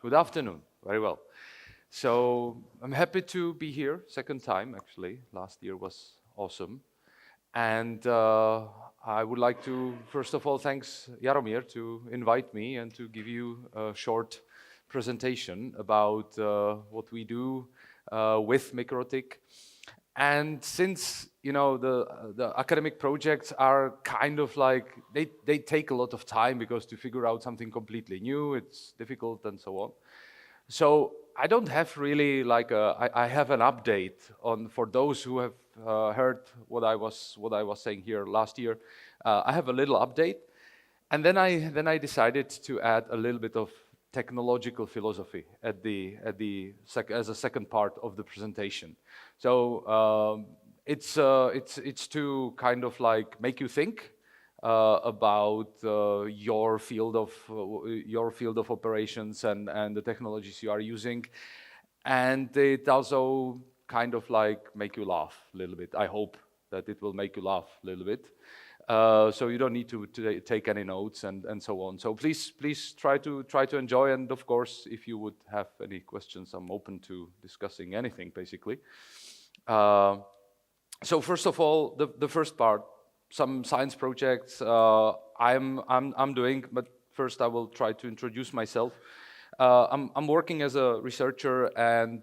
Good afternoon. Very well. So I'm happy to be here, second time actually. Last year was awesome. And I would like to, first of all, thanks Jaromír to invite me and to give you a short presentation about what we do with MikroTik. And since the academic projects are kind of like they take a lot of time because to figure out something completely new, it's difficult and so on. So I don't have really like I have an update on for those who have heard what I was saying here last year. I have a little update, and then I decided to add a little bit of technological philosophy as a second part of the presentation. So it's to kind of like make you think about your field of operations and the technologies you are using, and it also kind of like make you laugh a little bit. I hope that it will make you laugh a little bit. So you don't need to take any notes and so on. So please try to enjoy, and of course, if you would have any questions, I'm open to discussing anything basically. So first of all, the first part, some science projects I'm doing, but first I will try to introduce myself. I'm working as a researcher and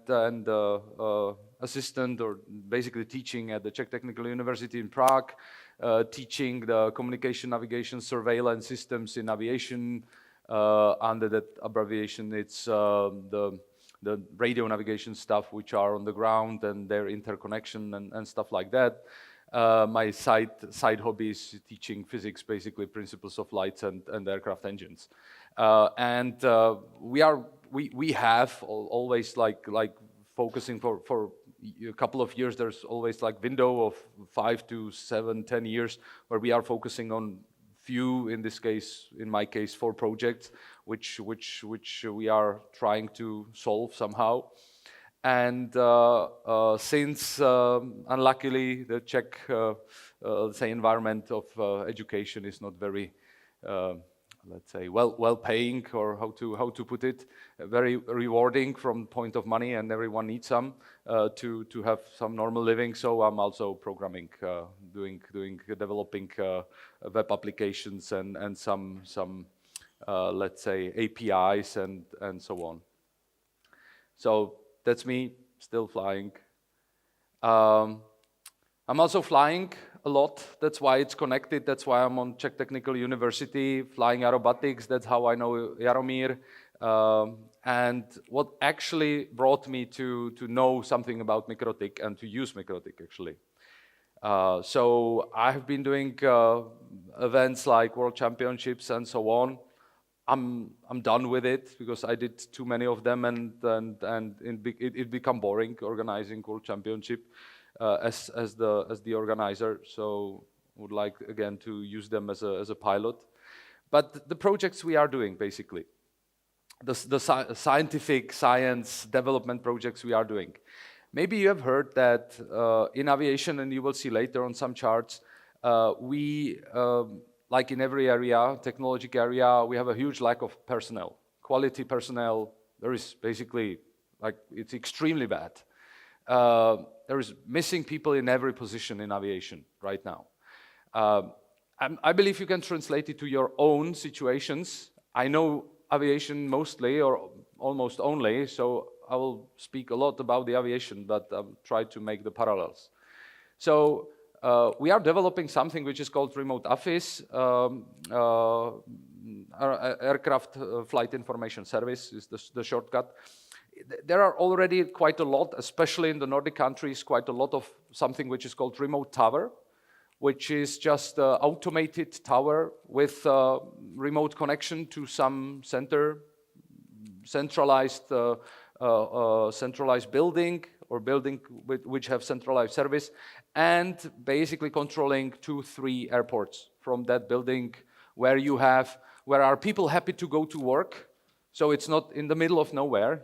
assistant, or basically teaching at the Czech Technical University in Prague, teaching the communication, navigation, surveillance systems in aviation. Under that abbreviation, it's the radio navigation stuff which are on the ground and their interconnection and stuff like that. My side hobby is teaching physics, basically principles of lights and aircraft engines. We have always like focusing for a couple of years. There's always like window of 5 to 7, 10 years where we are focusing on few, in this case, in my case, 4 projects, which we are trying to solve somehow. And since unluckily the Czech say environment of education is not very let's say well paying, or how to put it, very rewarding from point of money, and everyone needs some to have some normal living. So I'm also programming, developing web applications and some let's say APIs and so on. So that's me, still flying. I'm also flying a lot. That's why it's connected. That's why I'm on Czech Technical University, flying aerobatics. That's how I know Jaromír. And what actually brought me to know something about MikroTik and to use MikroTik actually. So I have been doing events like World Championships and so on. I'm done with it because I did too many of them, and it became boring organizing World Championship as the organizer. So would like again to use them as a pilot. But the projects we are doing basically, the scientific science development projects we are doing. Maybe you have heard that in aviation, and you will see later on some charts, we like in every area, technological area, we have a huge lack of personnel. Quality personnel, there is basically, like, it's extremely bad. There is missing people in every position in aviation right now. I believe you can translate it to your own situations. I know aviation mostly or almost only, so I will speak a lot about the aviation, but I'll try to make the parallels. So we are developing something which is called remote office, aircraft flight information service is the shortcut. There are already quite a lot, especially in the Nordic countries, quite a lot of something which is called remote tower, which is just an automated tower with remote connection to some centralized building, or building which have centralized service, and basically controlling 2-3 airports from that building where are people happy to go to work. So it's not in the middle of nowhere,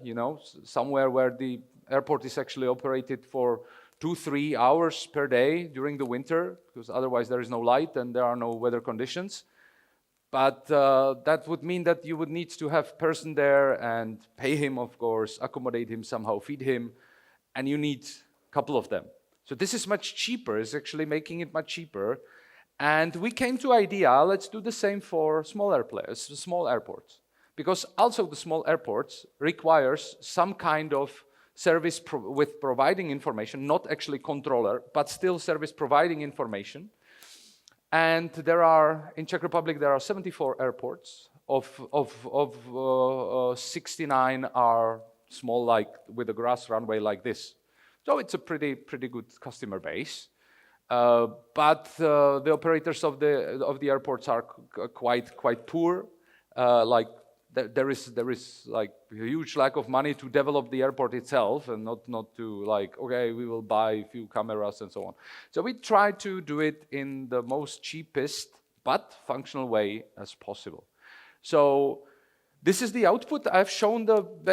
somewhere where the airport is actually operated for 2-3 hours per day during the winter, because otherwise there is no light and there are no weather conditions. But that would mean that you would need to have person there and pay him, of course, accommodate him somehow, feed him, and you need a couple of them. So this is much cheaper, it's actually making it much cheaper. And we came to idea, let's do the same for small airports. Because also the small airports requires some kind of service with providing information, not actually controller, but still service providing information. And there are, in Czech Republic, there are 74 airports. Of 69 are small, like with a grass runway like this. So it's a pretty good customer base. But the operators of the airports are quite poor. Like there is like a huge lack of money to develop the airport itself, and not to like, okay, we will buy a few cameras and so on. So we try to do it in the most cheapest but functional way as possible. So this is the output. I've shown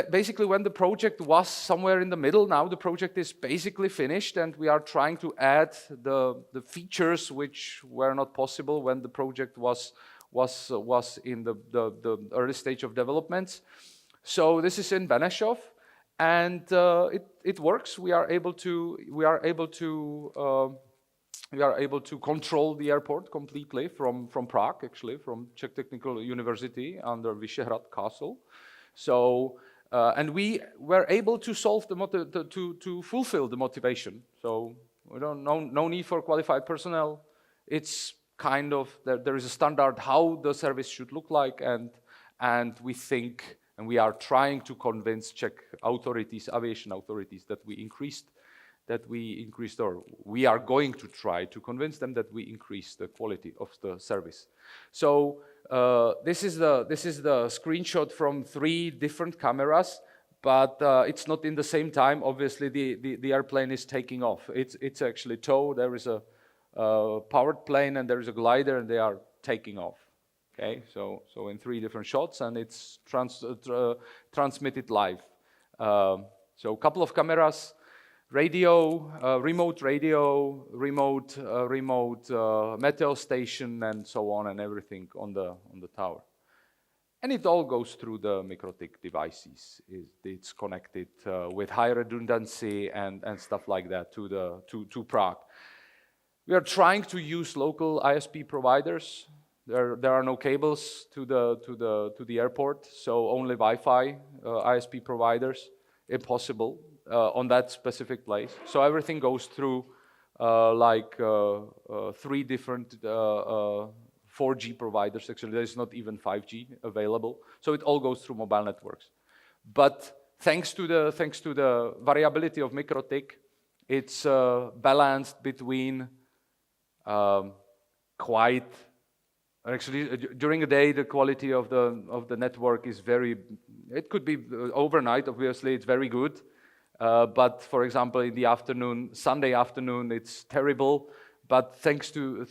basically when the project was somewhere in the middle. Now the project is basically finished, and we are trying to add the features which were not possible when the project was in the early stage of development. So this is in Benešov, and it works. We are able to control the airport completely from Prague, actually, from Czech Technical University under Vyšehrad Castle. So and we were able to solve to fulfill the motivation. So we don't no need for qualified personnel. It's kind of there is a standard how the service should look like, and we think and we are trying to convince Czech authorities, aviation authorities, that we increased, or we are going to try to convince them that we increase the quality of the service. So this is the screenshot from 3 different cameras, but it's not in the same time. Obviously, the airplane is taking off. It's actually tow. There is a powered plane and there is a glider, and they are taking off. Okay, so in 3 different shots, and it's transmitted live. So a couple of cameras. Radio, remote meteo station, and so on, and everything on the tower. And it all goes through the MikroTik devices. It's connected with high redundancy and stuff like that to Prague. We are trying to use local ISP providers. There are no cables to the airport, so only Wi-Fi ISP providers. Impossible. On that specific place. So everything goes through 3 different 4G providers. Actually, there's not even 5G available. So it all goes through mobile networks. But thanks to the variability of MikroTik, it's balanced between actually, during the day, the quality of the network is it could be overnight, obviously, it's very good. But for example, in the afternoon, Sunday afternoon, it's terrible. But thanks to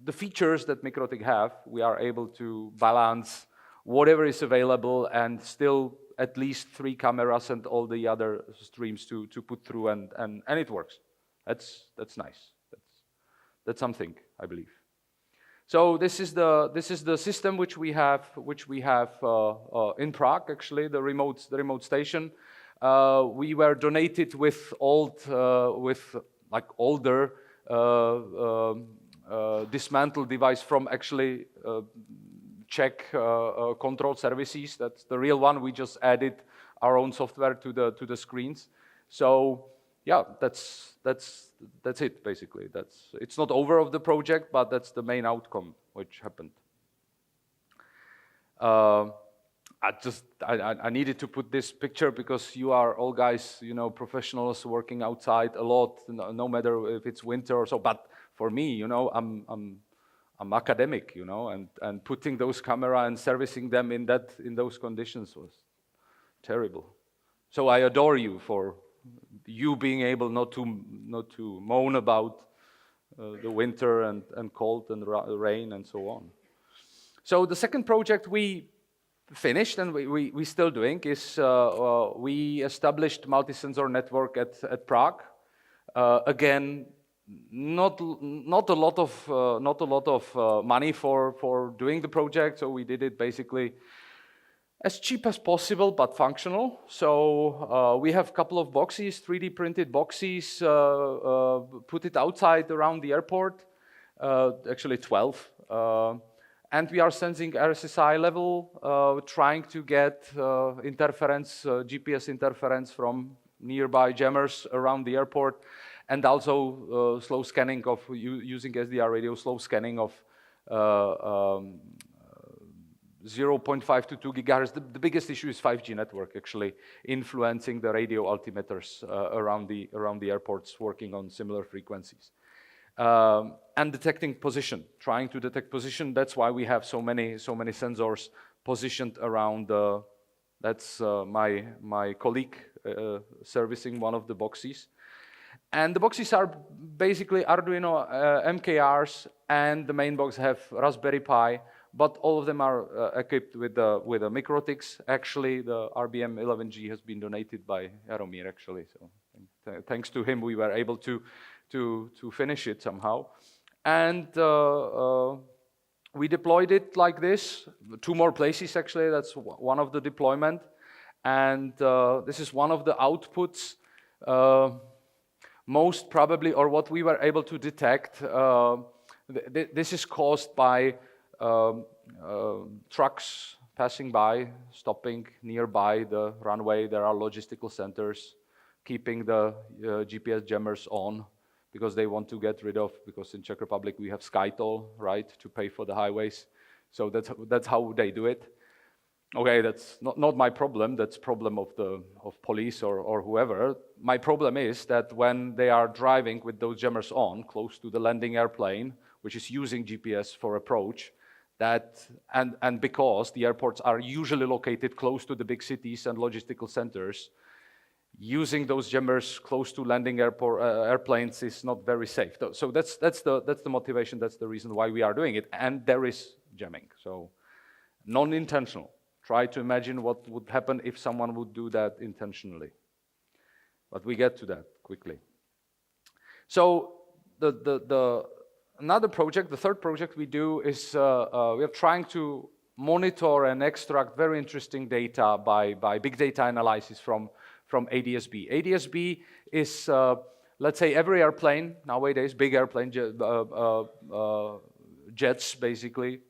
the features that MikroTik have, we are able to balance whatever is available and still at least 3 cameras and all the other streams to put through, and it works. That's nice. That's something, I believe. So this is the system which we have in Prague. Actually, the remote station. We were donated with older dismantled device from actually Czech control services. That's the real one. We just added our own software to the screens. So yeah, that's it basically. It's not over of the project, but that's the main outcome which happened. I needed to put this picture because you are all guys, professionals working outside a lot, no matter if it's winter or so. But for me, I'm academic, and putting those camera and servicing them in those conditions was terrible. So I adore you for you being able not to moan about the winter and cold and rain and so on. So the second project we finished and we still doing is we established multi-sensor network at Prague. Again, not a lot of money for doing the project, so we did it basically as cheap as possible, but functional. So we have a couple of boxes, 3D printed boxes, put it outside around the airport, actually 12. And we are sensing RSSI level, trying to get interference, GPS interference from nearby jammers around the airport, and also slow scanning of, using SDR radio, slow scanning of 0.5 to 2 gigahertz. The biggest issue is 5G network, actually, influencing the radio altimeters around the airports working on similar frequencies. And detecting position, trying to detect position. That's why we have so many sensors positioned around. That's my colleague servicing one of the boxes. And the boxes are basically Arduino MKRs, and the main box have Raspberry Pi, but all of them are equipped with a MikroTiks. Actually, the RBM 11G has been donated by Jaromír, actually. So thanks to him, we were able to finish it somehow. And we deployed it like this, 2 more places actually, that's one of the deployment. And this is one of the outputs, most probably, or what we were able to detect. This is caused by trucks passing by, stopping nearby the runway. There are logistical centers keeping the GPS jammers on, because they want to get rid of, because in Czech Republic we have SkyToll, right, to pay for the highways. So that's how they do it. Okay, that's not my problem. That's problem of police or whoever. My problem is that when they are driving with those jammers on close to the landing airplane, which is using GPS for approach, and because the airports are usually located close to the big cities and logistical centers, using those jammers close to landing airplanes is not very safe. So that's the motivation. That's the reason why we are doing it. And there is jamming, so non-intentional. Try to imagine what would happen if someone would do that intentionally. But we get to that quickly. So another project, the third project we do is we are trying to monitor and extract very interesting data by big data analysis from ADS-B. ADS-B is, let's say, every airplane nowadays, big airplane, jets basically,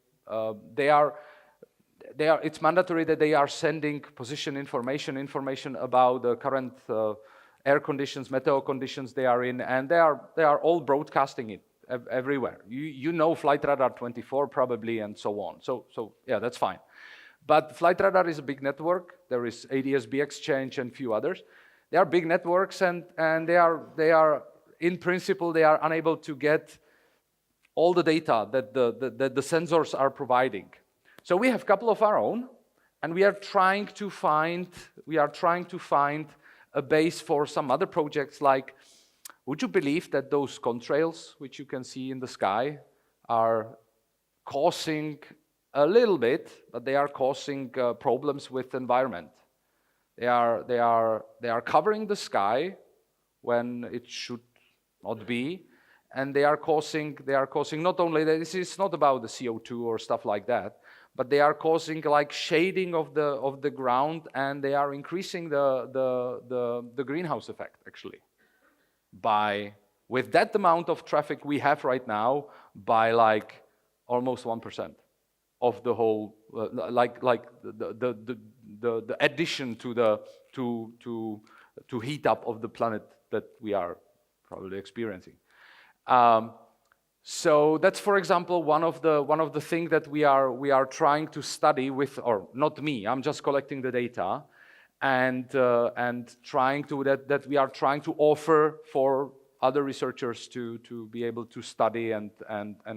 it's mandatory that they are sending position information about the current air conditions, meteo conditions they are in, and they are all broadcasting it everywhere. You know Flight Radar 24 probably, and so on. So yeah, that's fine. But Flight Radar is a big network. There is ADS-B Exchange and a few others. They are big networks, and they are in principle they are unable to get all the data that the sensors are providing. So we have a couple of our own, and we are trying to find a base for some other projects. Like, would you believe that those contrails, which you can see in the sky, are causing a little bit, but they are causing problems with the environment. They are covering the sky when it should not be, and they are causing not only that, this is not about the CO2 or stuff like that, but they are causing like shading of the ground, and they are increasing the greenhouse effect actually with that amount of traffic we have right now, by like almost 1% of the whole, like the addition to heat up of the planet that we are probably experiencing. So that's, for example, one of the things that we are trying to study with, or not me, I'm just collecting the data, and trying to that we are trying to offer for other researchers to be able to study and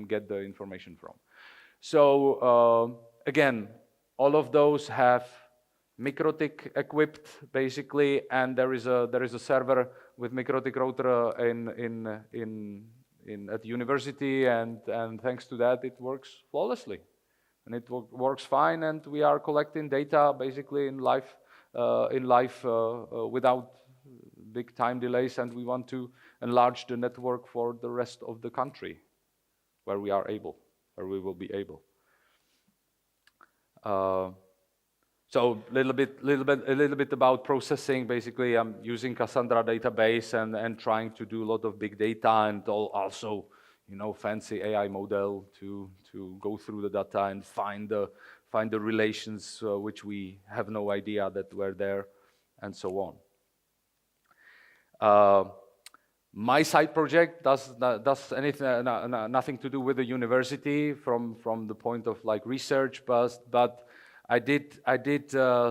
get the information from. So again, all of those have MikroTik equipped basically, and there is a server with MikroTik router at the university, and thanks to that it works flawlessly, and it works fine, and we are collecting data basically in live without big time delays, and we want to enlarge the network for the rest of the country, where we will be able. So a little bit about processing. Basically, I'm using Cassandra database and trying to do a lot of big data and also, fancy AI model to go through the data and find the relations which we have no idea that were there, and so on. My side project does anything nothing to do with the university from the point of like research, but I did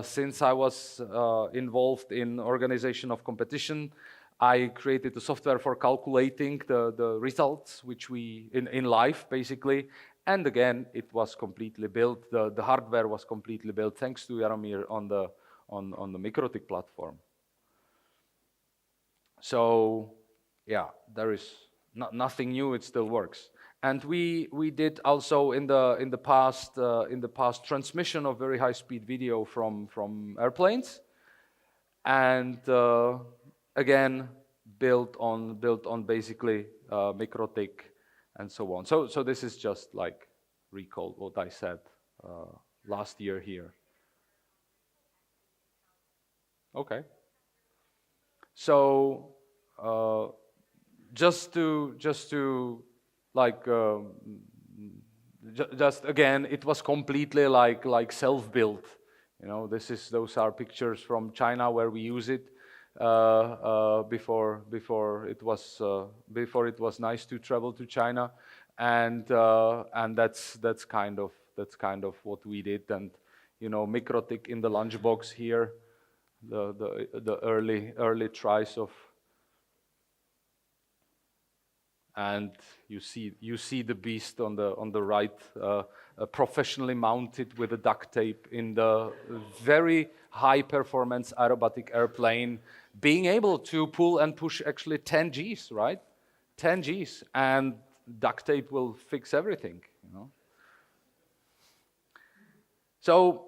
since I was involved in organization of competition, I created a software for calculating the results which we in life basically, and again it was completely built. The hardware was completely built thanks to Jaromír on the MikroTik platform. So yeah, there is nothing new. It still works. And we did also in the past transmission of very high speed video from airplanes, and again built on basically MikroTik and so on. So this is just like recall what I said last year here. Okay. So just again, it was completely like self-built. Those are pictures from China where we use it before it was nice to travel to China, and that's kind of what we did. And MikroTik in the lunchbox here, the early tries of. And you see the beast on the right, professionally mounted with a duct tape in the very high performance aerobatic airplane, being able to pull and push actually 10 Gs, right? 10 Gs, and duct tape will fix everything. So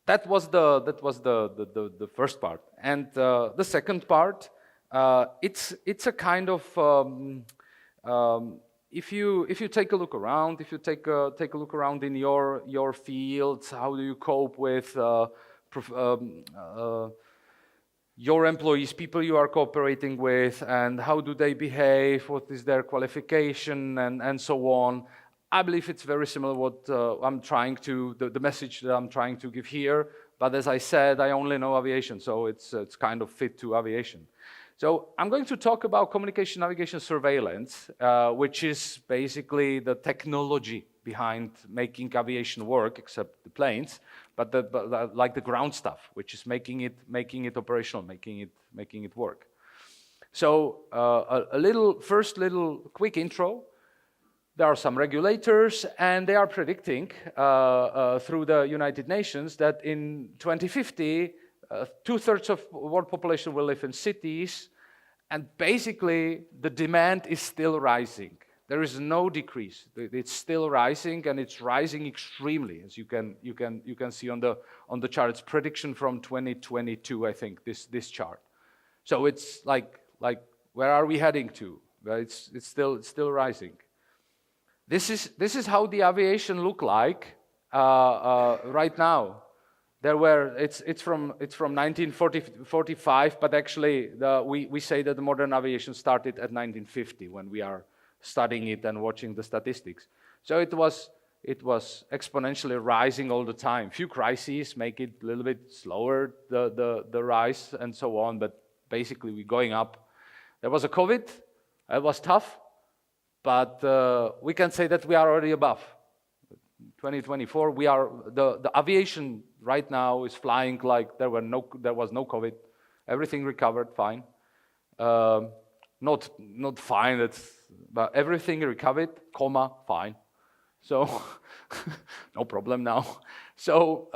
that was the first part, and the second part, it's a kind of. If you take a look around, if you take a look around in your fields, how do you cope with your employees, people you are cooperating with, and how do they behave? What is their qualification, and so on? I believe it's very similar what I'm trying to the message that I'm trying to give here. But as I said, I only know aviation, so it's kind of fit to aviation. So I'm going to talk about communication, navigation, surveillance, which is basically the technology behind making aviation work, except the planes, but like the ground stuff, which is making it operational, making it work. So a first little quick intro. There are some regulators, and they are predicting through the United Nations that in 2050. 2/3 of world population will live in cities, and basically the demand is still rising. There is no decrease. It's still rising, and it's rising extremely, as you can see on the chart. It's prediction from 2022, I think. This chart. So it's like where are we heading to? Well, it's still rising. This is how the aviation look like right now. It's from 1945, but actually we say that the modern aviation started at 1950 when we are studying it and watching the statistics. So it was exponentially rising all the time. Few crises make it a little bit slower, the rise and so on, but basically we're going up. There was a COVID, it was tough, but we can say that we are already above. 2024, we are the aviation right now is flying like there was no COVID, everything recovered fine, not fine, but everything recovered, fine, so no problem now. So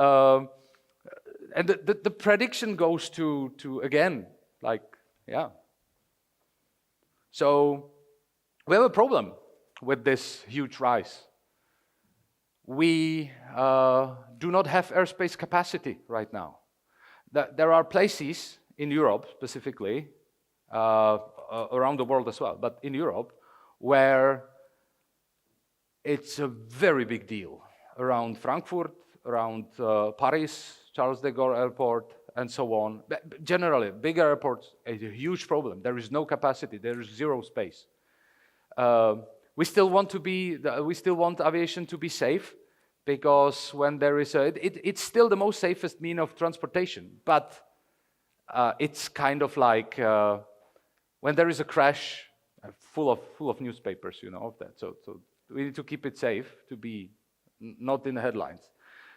and the prediction goes to again So we have a problem with this huge rise. We do not have airspace capacity right now. There are places in Europe specifically, around the world as well, but in Europe, where it's a very big deal around Frankfurt, around Paris, Charles de Gaulle Airport, and so on. But generally, bigger airports is a huge problem. There is no capacity. There is zero space. We still want aviation to be safe, because when there is it's still the most safest mean of transportation. But it's kind of like when there is a crash, full of newspapers, of that. So we need to keep it safe to be not in the headlines.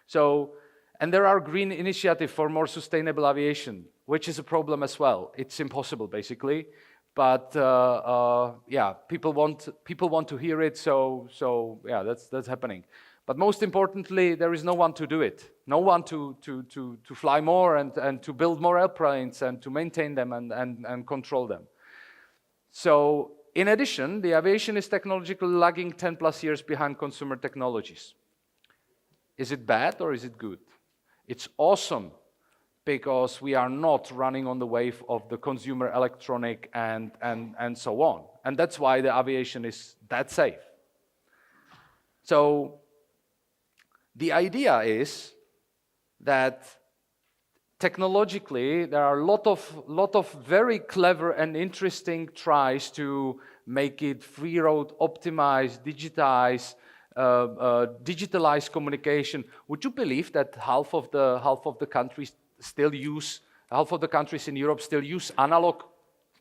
So, and there are green initiatives for more sustainable aviation, which is a problem as well. It's impossible, basically, but yeah, people want to hear it. So yeah, that's happening. But most importantly, there is no one to do it. No one to fly more and to build more airplanes and to maintain them and control them. So, in addition, the aviation is technologically lagging 10 plus years behind consumer technologies. Is it bad or is it good? It's awesome, because we are not running on the wave of the consumer electronic and so on. And that's why the aviation is that safe. So the idea is that technologically there are a lot of very clever and interesting tries to make it free road, optimize, digitalize communication. Would you believe that half of the countries in Europe still use analog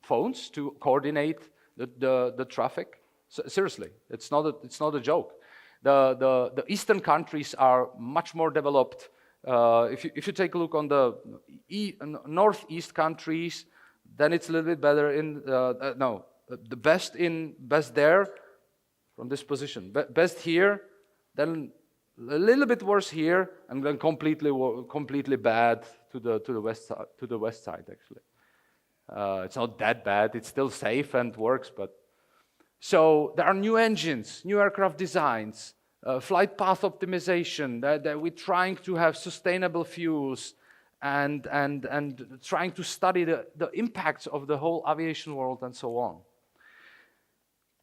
phones to coordinate the traffic? So, seriously, it's not a joke. The eastern countries are much more developed. If you take a look on the northeast countries, then it's a little bit better in the best there from this position. Best here, then a little bit worse here, and then completely bad to the west side actually. It's not that bad. It's still safe and works, but so there are new engines, new aircraft designs, flight path optimization. That we're trying to have sustainable fuels, and trying to study the impacts of the whole aviation world and so on.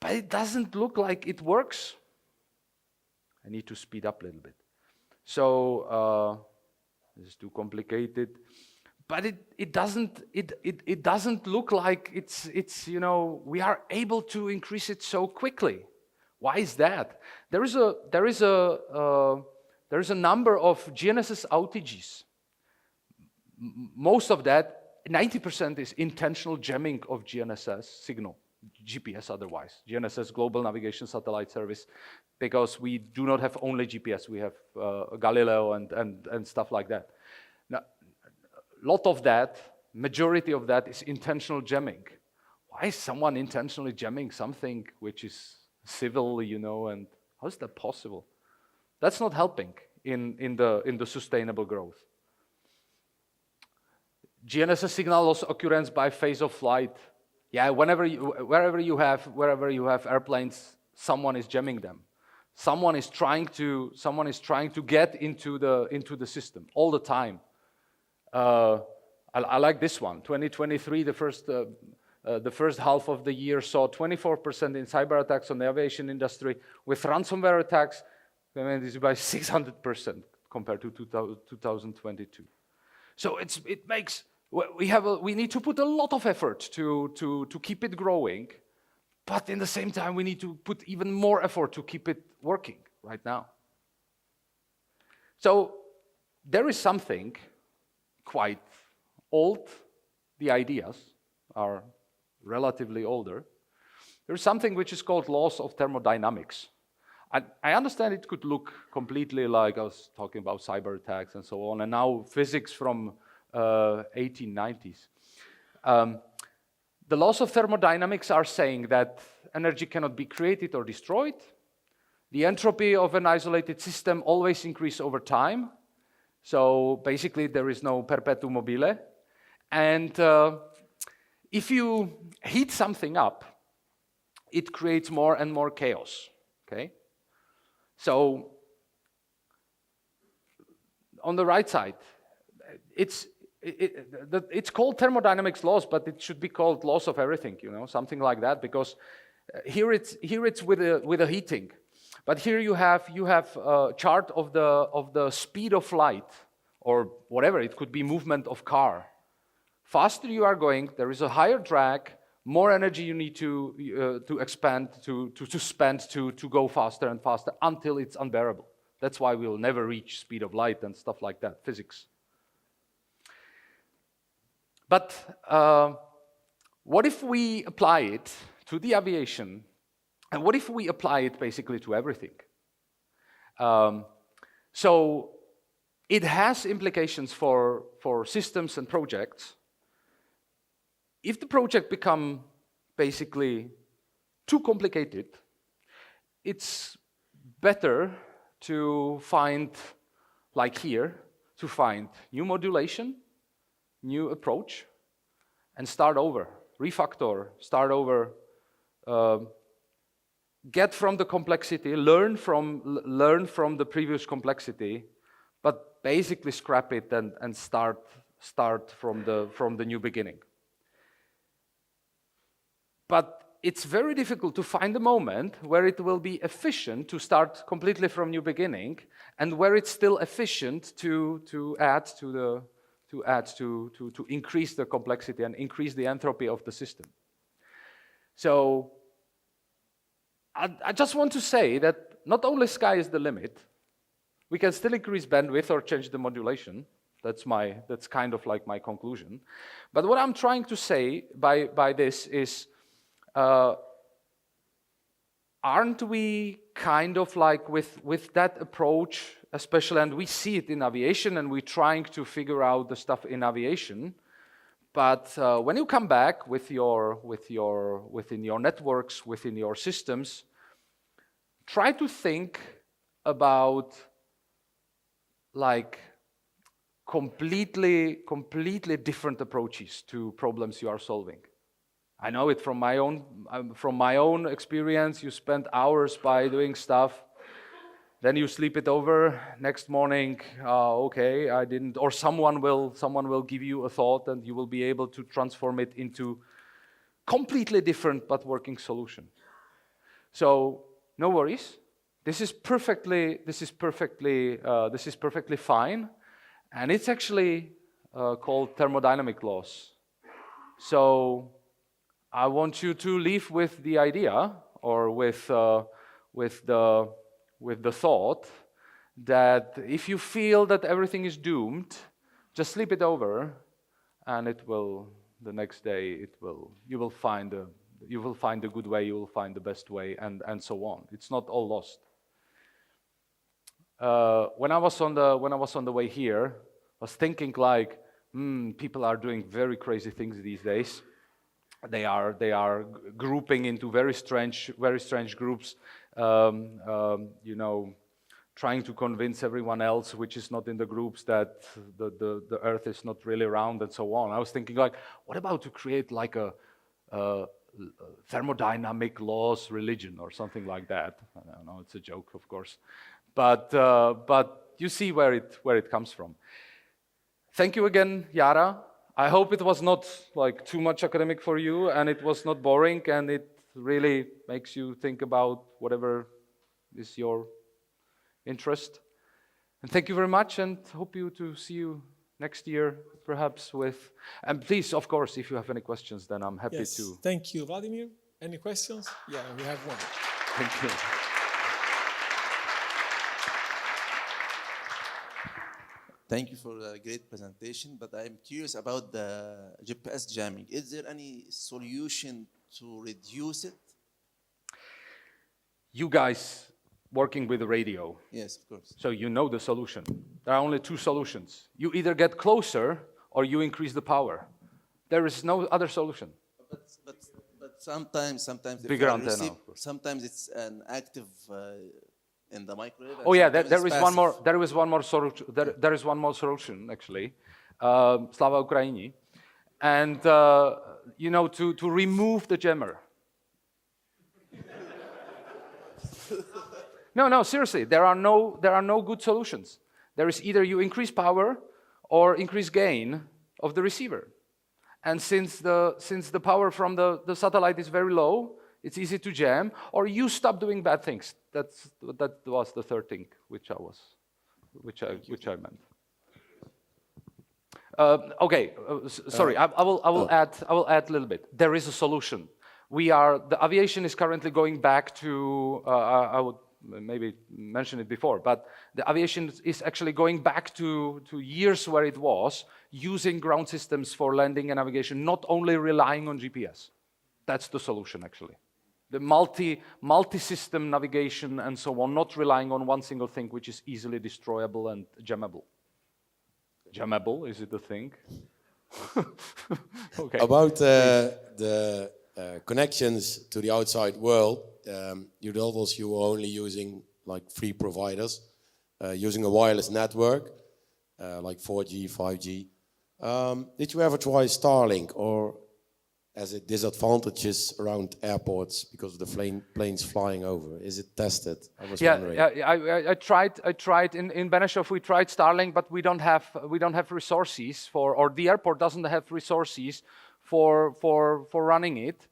But it doesn't look like it works. I need to speed up a little bit. So this is too complicated. But it doesn't look like it's we are able to increase it so quickly. Why is that? There is a number of GNSS outages. Most of that, 90%, is intentional jamming of GNSS signal. GPS otherwise, GNSS, Global Navigation Satellite Service, because we do not have only GPS, we have Galileo and stuff like that. Now, majority of that is intentional jamming. Why is someone intentionally jamming something which is civil, and how is that possible? That's not helping in the sustainable growth. GNSS signal loss occurrence by phase of flight. Yeah, wherever you have airplanes, someone is jamming them. Someone is trying to get into the system all the time. I like this one. 2023, the first half of the year saw 24% in cyber attacks on the aviation industry. With ransomware attacks, this is by 600% compared to 2022. So we need to put a lot of effort to keep it growing, but in the same time we need to put even more effort to keep it working right now. So there is something quite old. The ideas are relatively older. There's something which is called laws of thermodynamics. I understand it could look completely like I was talking about cyber attacks and so on, and now physics from 1890s. The laws of thermodynamics are saying that energy cannot be created or destroyed. The entropy of an isolated system always increases over time. So basically there is no perpetuum mobile. And if you heat something up, it creates more and more chaos. Okay? So on the right side, it's called thermodynamics laws, but it should be called laws of everything, something like that, because here it's with a heating. But here you have a chart of the speed of light, or whatever, it could be movement of car. Faster you are going, there is a higher drag, more energy you need to expand, to spend to go faster and faster until it's unbearable. That's why we will never reach speed of light and stuff like that, physics. But what if we apply it to the aviation, and what if we apply it basically to everything? So it has implications for systems and projects. If the project become basically too complicated, it's better to find, like here, to find new modulation, new approach, and start over, refactor, start over, get from the complexity, learn from the previous complexity, but basically scrap it and start from the new beginning. But it's very difficult to find a moment where it will be efficient to start completely from new beginning, and where it's still efficient to increase the complexity and increase the entropy of the system. So I just want to say that not only sky is the limit, we can still increase bandwidth or change the modulation. That's kind of like my conclusion. But what I'm trying to say by this is, aren't we kind of like with that approach, especially, and we see it in aviation, and we're trying to figure out the stuff in aviation. But when you come back within your networks, within your systems, try to think about like completely different approaches to problems you are solving. I know it from my own experience. You spend hours by doing stuff, then you sleep it over. Next morning, okay, I didn't, or someone will give you a thought, and you will be able to transform it into completely different but working solution. So no worries. This is perfectly fine, and it's actually called thermodynamic laws. So I want you to leave with the idea, or with the thought that if you feel that everything is doomed, just sleep it over, and the next day you will find a good way, you will find the best way, and so on. It's not all lost. When I was on the way here, I was thinking like, people are doing very crazy things these days. They are grouping into very strange groups, trying to convince everyone else, which is not in the groups, that the Earth is not really round, and so on. I was thinking like, what about to create like a thermodynamic laws religion or something like that? I don't know, it's a joke, of course, but you see where it comes from. Thank you again, Yara. I hope it was not like too much academic for you, and it was not boring, and it really makes you think about whatever is your interest. And thank you very much, and hope to see you next year, perhaps with. And please, of course, if you have any questions, then I'm happy to. Thank you, Vladimir. Any questions? Yeah, we have one. Thank you. Thank you for a great presentation, but I'm curious about the GPS jamming. Is there any solution to reduce it? You guys working with the radio. Yes, of course. So you know the solution. There are only two solutions. You either get closer or you increase the power. There is no other solution. But sometimes bigger antenna. Sometimes it's an active in the microwave. Oh yeah, there is one more solution actually. Slava Ukraini, and to remove the jammer. No, seriously, there are no good solutions. There is either you increase power or increase gain, of the receiver. And since the power from the satellite is very low, it's easy to jam, or you stop doing bad things. That was the third thing which I meant. Okay, sorry. I will add a little bit. There is a solution. The aviation is currently going back to. I would maybe mention it before, but the aviation is actually going back to years where it was using ground systems for landing and navigation, not only relying on GPS. That's the solution actually. The multi-system navigation and so on, not relying on one single thing which is easily destroyable and jammable. Jammable, is it a thing? Okay. About the connections to the outside world, you told us you were only using like 3 providers, using a wireless network, like 4G, 5G. Did you ever try Starlink, or has it disadvantages around airports because of the planes flying over? Is it tested? I was wondering. I tried in Benešov. We tried Starlink, but we don't have resources for, or the airport doesn't have resources for running it,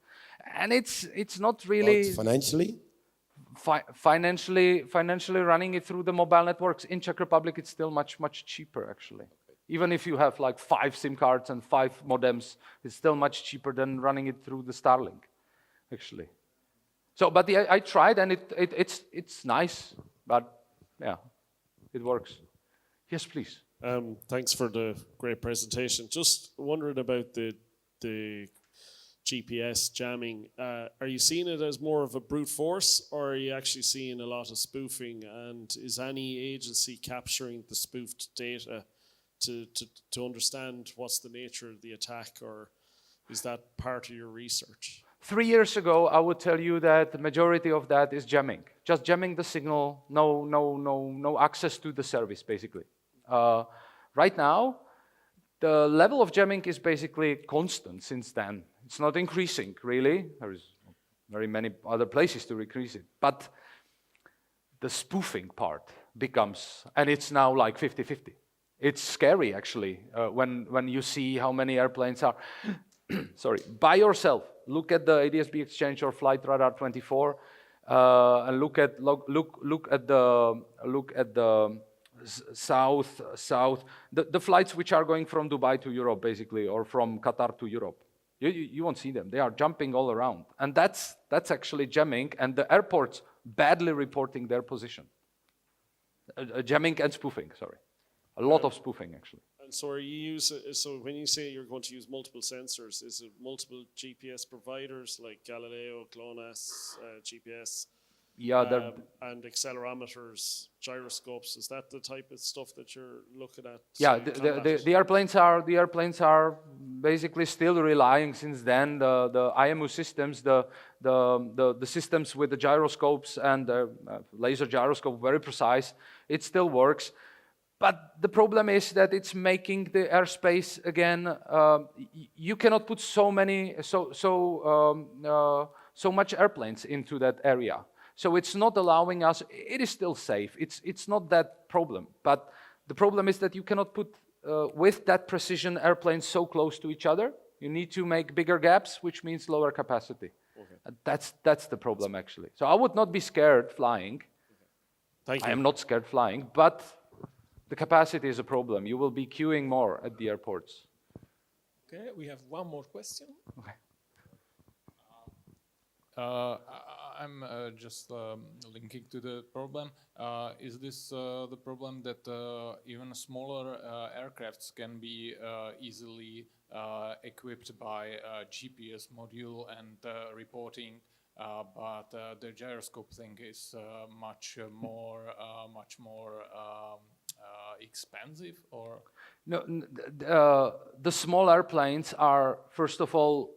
and it's not really. But financially. Financially running it through the mobile networks in Czech Republic, it's still much cheaper actually. Even if you have like 5 SIM cards and 5 modems, it's still much cheaper than running it through the Starlink, actually. So, but I tried, and it's nice, but yeah, it works. Yes, please. Thanks for the great presentation. Just wondering about the GPS jamming. Are you seeing it as more of a brute force, or are you actually seeing a lot of spoofing? And is any agency capturing the spoofed data to understand what's the nature of the attack, or is that part of your research? 3 years ago, I would tell you that the majority of that is jamming. Just jamming the signal, no access to the service, basically. Right now, the level of jamming is basically constant since then. It's not increasing, really. There is very many other places to increase it. But the spoofing part becomes, and it's now like 50-50. It's scary, actually, when you see how many airplanes are, sorry, by yourself. Look at the ADS-B Exchange or Flight Radar 24, and look at the south, the flights which are going from Dubai to Europe, basically, or from Qatar to Europe. You won't see them. They are jumping all around, and that's actually jamming, and the airports badly reporting their position. Jamming and spoofing, sorry. A lot of spoofing, actually. And so so when you say you're going to use multiple sensors, is it multiple GPS providers like Galileo, GLONASS, GPS? Yeah, and accelerometers, gyroscopes. Is that the type of stuff that you're looking at? Yeah, the airplanes are basically still relying since then the IMU systems, the systems with the gyroscopes and the laser gyroscope, very precise. It still works, but the problem is that it's making the airspace again. You cannot put so much airplanes into that area. So it's not allowing us. It is still safe. It's not that problem. But the problem is that you cannot put with that precision airplanes so close to each other. You need to make bigger gaps, which means lower capacity. Okay. That's the problem actually. So I would not be scared flying. Okay. Thank you. I am not scared flying, but the capacity is a problem. You will be queuing more at the airports. Okay, we have one more question. Okay. I'm just linking to the problem. Is this the problem that even smaller aircrafts can be easily equipped by a GPS module and reporting, but the gyroscope thing is much more expensive? Or no, the small airplanes are, first of all,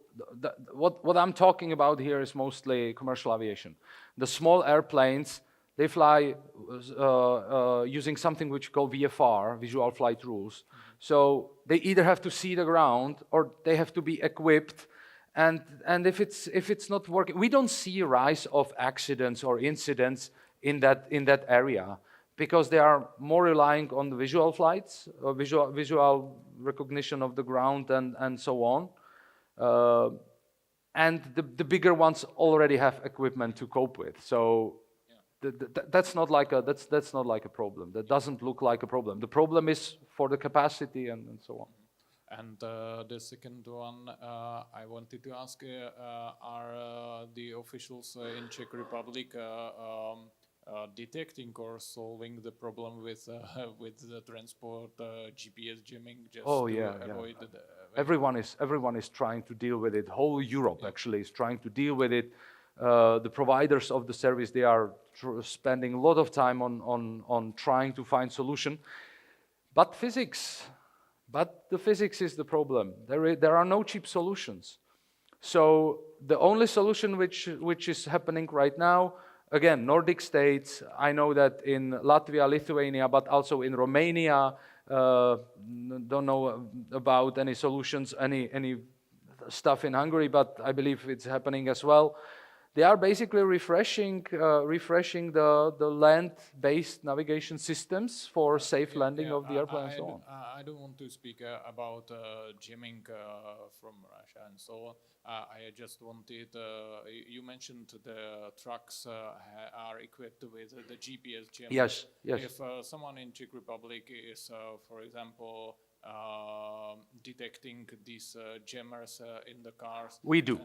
what I'm talking about here is mostly commercial aviation. The small airplanes, they fly using something which we call VFR, Visual Flight Rules. So they either have to see the ground or they have to be equipped. And if it's not working, we don't see a rise of accidents or incidents in that area. because they are more relying on the visual flights, visual recognition of the ground and so on. And the bigger ones already have equipment to cope with. So that's not like a problem. That doesn't look like a problem. The problem is for the capacity and so on. And the second one I wanted to ask, are the officials in Czech Republic detecting or solving the problem with the transport GPS jamming just avoid the Everyone is trying to deal with it. Whole Europe actually is trying to deal with it. The providers of the service, they are spending a lot of time on trying to find solution. But the physics is the problem. There are no cheap solutions. So the only solution which is happening right now, again, Nordic states, I know that in Latvia, Lithuania, but also in Romania, don't know about any solutions, any stuff in Hungary, but I believe it's happening as well. They are basically refreshing the land-based navigation systems for safe landing of the airplane and so on. I don't want to speak about jamming from Russia and so on. I just wanted, you mentioned the trucks are equipped with the GPS jammer. Yes. If someone in Czech Republic is, for example, detecting these jammers in the cars. We do.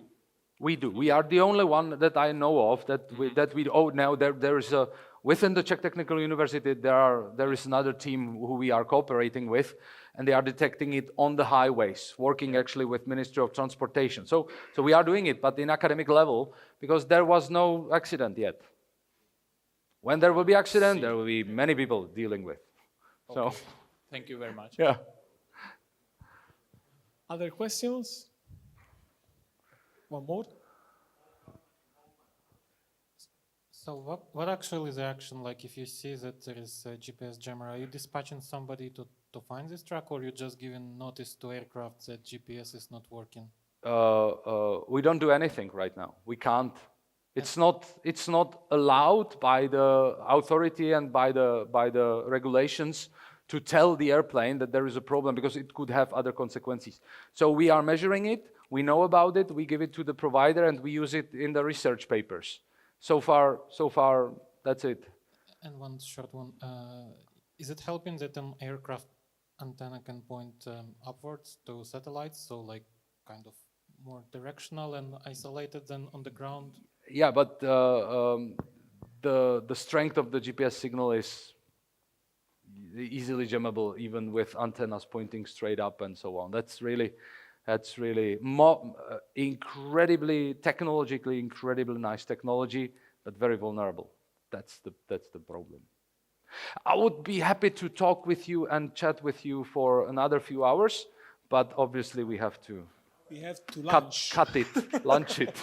We are the only one that I know of that we now there is a within the Czech Technical University there is another team who we are cooperating with, and they are detecting it on the highways, working actually with Ministry of Transportation. So we are doing it, but in academic level, because there was no accident yet. When there will be accident, there will be many people dealing with. Okay. So thank you very much. yeah. Other questions? One more? So what actually is the action? Like if you see that there is a GPS jammer, are you dispatching somebody to find this truck, or you just giving notice to aircraft that GPS is not working? We don't do anything right now. We can't. It's not allowed by the authority and by the regulations to tell the airplane that there is a problem, because it could have other consequences. So we are measuring it. We know about it, we give it to the provider, and we use it in the research papers. So far, that's it. And one short one, is it helping that an aircraft antenna can point upwards to satellites, so like kind of more directional and isolated than on the ground? Yeah, but the strength of the GPS signal is easily jammable, even with antennas pointing straight up and so on. That's really technologically incredibly nice technology, but very vulnerable. That's the problem. I would be happy to talk with you and chat with you for another few hours, but obviously we have to Lunch. cut it, lunch it.